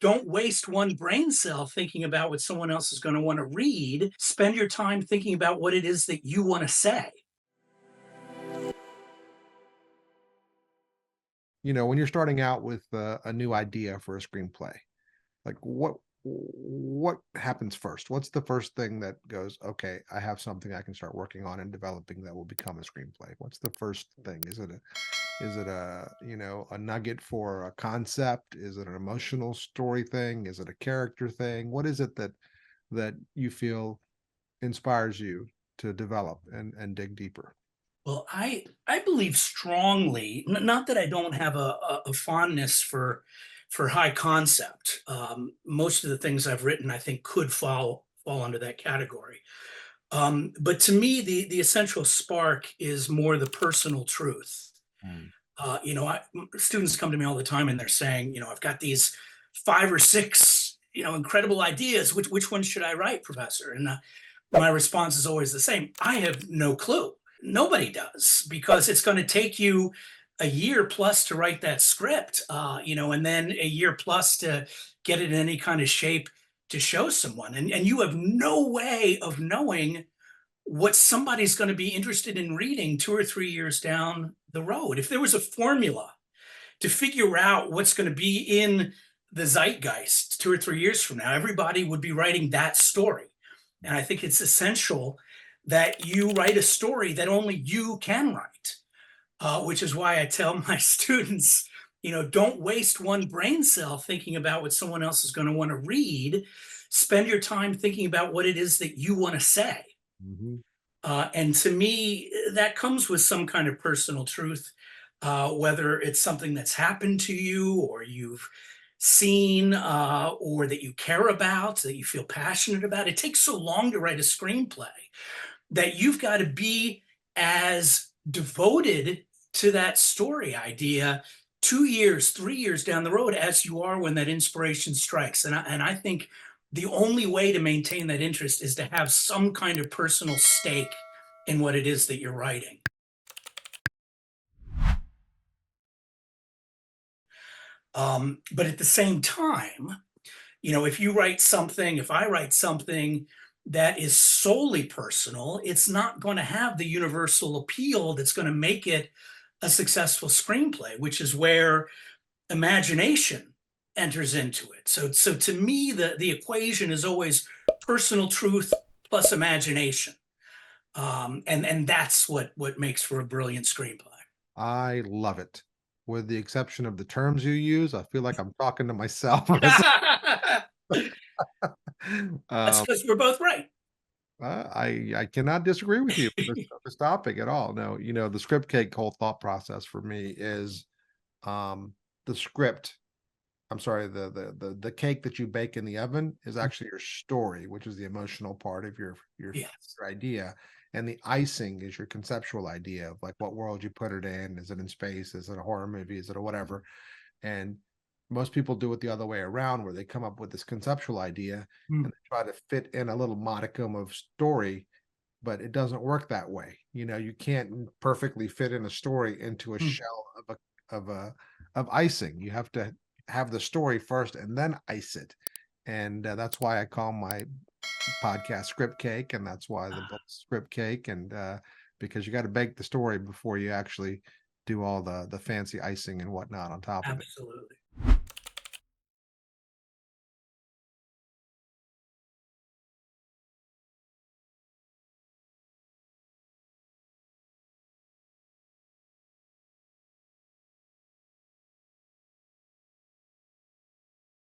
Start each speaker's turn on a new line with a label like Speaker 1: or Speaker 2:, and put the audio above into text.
Speaker 1: Don't waste one brain cell thinking about what someone else is going to want to read. Spend your time thinking about what it is that you want to say.
Speaker 2: When you're starting out with a new idea for a screenplay, like what happens first? What's the first thing that goes, okay, I have something I can start working on and developing that will become a screenplay? What's the first thing? Is it a nugget for a concept? Is it an emotional story thing? Is it a character thing? What is it that you feel inspires you to develop and dig deeper?
Speaker 1: Well, I believe strongly, not that I don't have a fondness for high concept. Most of the things I've written, I think, could fall under that category. But to me, the essential spark is more the personal truth.
Speaker 2: Mm.
Speaker 1: Students come to me all the time and they're saying, I've got these five or six, incredible ideas. Which one should I write, Professor? And my response is always the same. I have no clue. Nobody does, because it's going to take you a year plus to write that script, and then a year plus to get it in any kind of shape to show someone. And you have no way of knowing what somebody's going to be interested in reading 2 or 3 years down the road. If there was a formula to figure out what's going to be in the zeitgeist 2 or 3 years from now, everybody would be writing that story. And I think it's essential that you write a story that only you can write, which is why I tell my students, don't waste one brain cell thinking about what someone else is going to want to read. Spend your time thinking about what it is that you want to say.
Speaker 2: Mhm.
Speaker 1: And to me, that comes with some kind of personal truth, whether it's something that's happened to you or you've seen, or that you care about, that you feel passionate about. It takes so long to write a screenplay that you've got to be as devoted to that story idea 2 years, 3 years down the road as you are when that inspiration strikes. And I think the only way to maintain that interest is to have some kind of personal stake in what it is that you're writing. But at the same time, if I write something that is solely personal, it's not going to have the universal appeal that's going to make it a successful screenplay, which is where imagination enters into it. So to me, the equation is always personal truth plus imagination, and that's what makes for a brilliant screenplay.
Speaker 2: I love it. With the exception of the terms you use, I feel like I'm talking to myself.
Speaker 1: That's
Speaker 2: Um,
Speaker 1: because we're both right.
Speaker 2: I cannot disagree with you with this topic at all. No, the script cake whole thought process for me is, the script I'm sorry, the cake that you bake in the oven is actually your story, which is the emotional part of
Speaker 1: Yes,
Speaker 2: your idea, and the icing is your conceptual idea of, like, what world you put it in. Is it in space? Is it a horror movie? Is it a whatever? And most people do it the other way around, where they come up with this conceptual idea
Speaker 1: mm,
Speaker 2: and they try to fit in a little modicum of story, but it doesn't work that way. You can't perfectly fit in a story into a
Speaker 1: mm,
Speaker 2: shell of icing. You have to have the story first and then ice it. And that's why I call my podcast Script Cake, and that's why the book Script Cake. And because you got to bake the story before you actually do all the fancy icing and whatnot on top of it.
Speaker 1: absolutely.